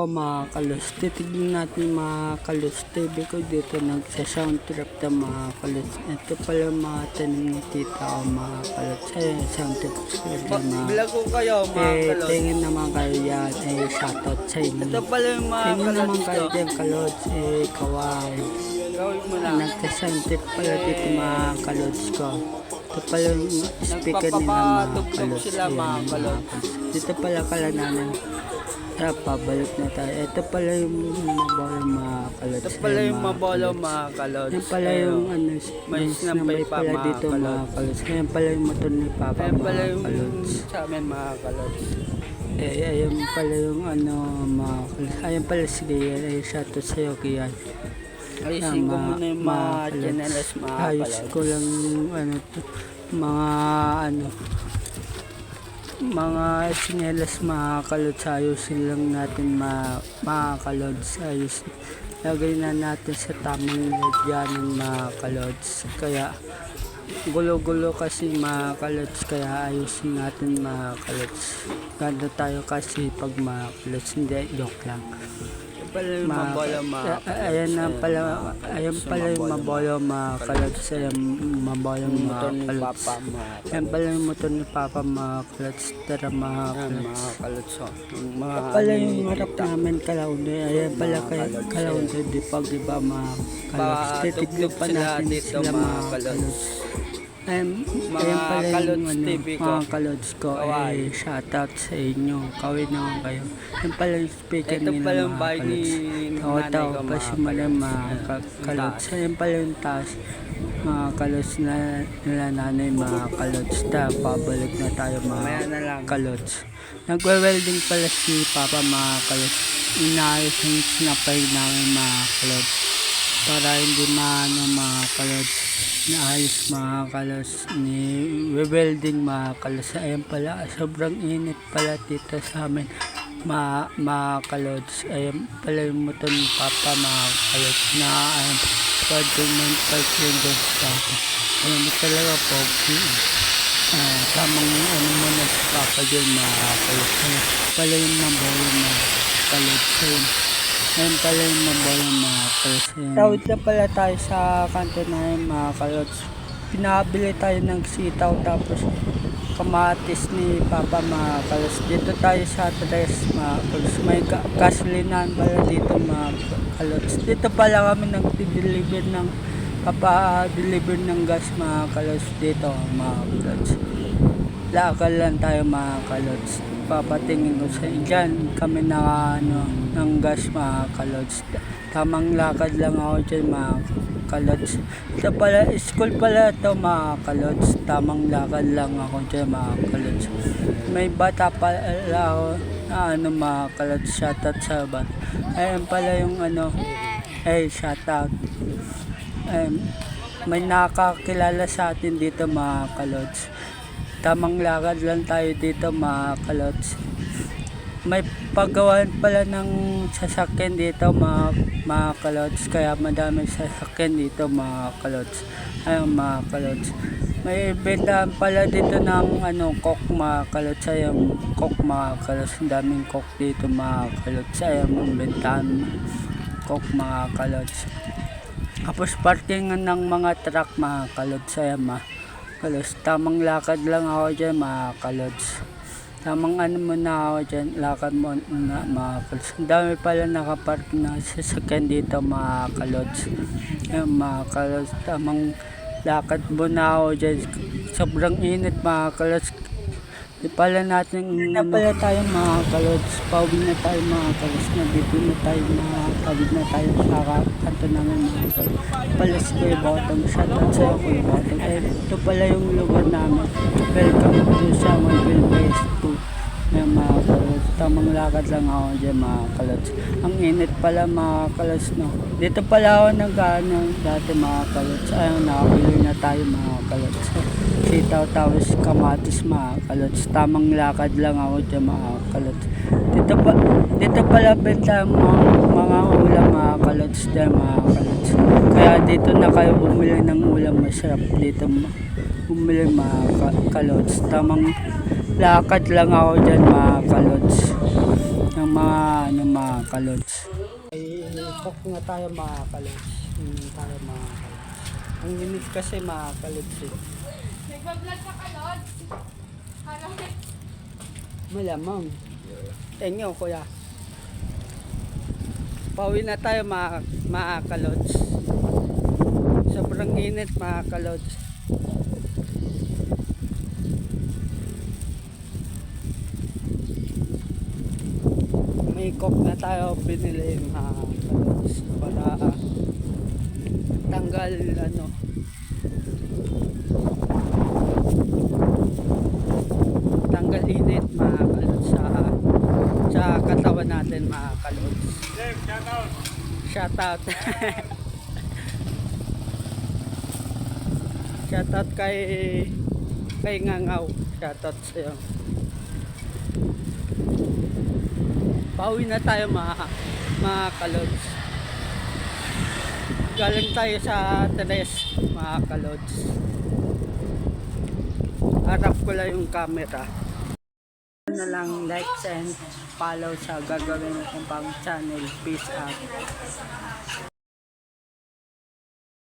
ako mga kalos. Titignan natin mga kalos. TV ko dito nagsa-sound trip na mga kalos. Ito pala mga tanim ni tita ko mga kalos. Ay, sound trip sila mga. Vlog ko kayo mga kalos. Tingin naman kayo yan. Shoutout sa inyo. Ito pala yung mga Tingin naman kalos kayo ko. dyan kalos. Kawai. Gawin mo na. Nagsa-sound trip pala dito mga kalos ko. Ito pala yung speaker nila mga Nagpapatugtog kalos. sila mga kalos. Dito pala kalananan. Pabalik na tayo. Ito pala yung mabolo mga kalot. Ito pala yung mabolo mga kalos. Yan pala yung ano, may sinampay pa pala mga dito mga kalot. Yan pala yung motor ni Papa Ayan pala mga yung kalot. sa amin mga kalos. Ayan pala yung ano mga kalot. Ayan pala si Dian. Ay shoutout sa'yo Kian. Ayusin ko muna yung mga chanelas mga Ayos kalos. ko lang ano to, mga sinelas mga kalods, ayusin lang natin mga kalods, ayos lagay na natin sa tamang lagyanan mga kalods, kaya gulo-gulo kasi mga kalods, kaya ayusin natin mga kalods, ganda tayo kasi pag mga kalods, hindi, joke lang. Pala yung mabolo mga ayan pala yung mabolo mga kalods, ayan mabolo mga kalods. Ayan pala yung motor ni Papa mga kalods, tara mga kalods. Mga kalos. Ayan pala yung harap namin Kalaunde, ayan pala kay Kalaunde di pag iba mga kalods. Titignan pa natin sila mga kalods. Ayan pala yung ano, mga kalods ko, shoutout sa inyo, kawin naman kayo. Ayan pala yung speaker Ito nila pala yung mga bahay ni kalods. nanay ko Pa si Madam mga kalods. Ayan pala yung taas mga kalods na nila nanay mga kalods. Pabalik na tayo mga kalods. Nagwe-welding pala si Papa mga kalods. Inaayos yung sinapay namin mga kalods para hindi maano mga kalods. Naayos mga kalos ni welding mga kalos. Ayan pala, sobrang init pala dito sa amin mga kalods. Ayan pala yung motor ni Papa mga kalods na pwedeng mental changes sa akin. Ayan talaga po tamang ano mo na si Papa dyan mga kalods. Ayan pala yung mabolo mga kalods. Ayan pala yung mabolo mga kalods. Tawid na pala tayo sa kanto na yung mga kalods. Pinabili tayo ng sitaw tapos kamatis ni Papa mga kalods. Dito tayo sa Tres mga kalods. May gasolinahan pala dito mga kalods. Dito pala kami nag-deliver ng deliver ng gas mga kalods dito mga kalods. Lakal lang tayo mga kalods. Papatingin ko sa dyan kami na ng gas mga kalods. Tamang lakad lang ako dyan mga kalods. Ito pala, school pala ito mga kalods. Tamang lakad lang ako dyan mga kalods. May bata pala ako na mga kalods. Shoutout sa bata. Ayan pala yung shoutout. May nakakilala sa atin dito mga kalods. Tamang lakad lang tayo dito mga kalods. May paggawan pala ng sasakyan dito mga kalods, kaya madaming sasakyan dito mga kalods. Ayun mga kalods. May bentahan pala dito ng coke mga kalods. Ayun coke mga kalods. Daming coke dito mga kalods. Ayun bentahan coke mga kalods. Tapos parkingan ng mga truck mga kalods. Ayun mga kalods. Tamang lakad lang ako dyan mga kalods. Tamang muna ako dyan, lakad mo na mga kalods. Ang dami pala nakapark na sasakyan dito mga kalods. Yung mga kalods, tamang lakad muna ako dyan. Sobrang init mga kalods. Di pala natin na pala tayo mga kalods. Pauwi na tayo mga kalods. Nandito na tayo pawid na tayo sa kanto namin mga kalods. Pala si Kuya Botong, shoutout sa Kuya Botong. Ito pala yung lugar namin. Welcome to Samuel Base 2 na mga kalods. Tamang lakad lang ako dyan mga kalods. Ang init pala mga kalods no. Dito pala ako dati mga kalods. Ayun, nakabili na tayo mga kalods. Sitaw tapos kamatis mga kalods. Tamang lakad lang ako dyan mga kalods. Dito pala benta mga ulam mga kalods dyan mga kalods. Kaya dito na kayo bumili ng ulam, masarap dito bumili mga kalods. Tamang lakad lang ako dyan mga kalods. Ng mga mga kalods. Ay, cook nga tayo mga kalods. Tayo mga kalods. Ang init kasi mga kalods eh. Nagbablog ka ka, Lods? Alam mo, Malamang. Tenyo kuya. Pauwi na tayo mga kalods. Sobrang init mga kalods. May coke na tayo binili mga kalods para tanggal tanggal init mga kalods sa katawan natin mga kalods. Shout out. Shout out kay Ngangaw. Shout out sa iyo. Pauwi na tayo mga kalods. Galing tayo sa Tres mga kalods. Harap ko lang yung camera. Na lang like and follow sa gagawin kong pang channel. Peace out.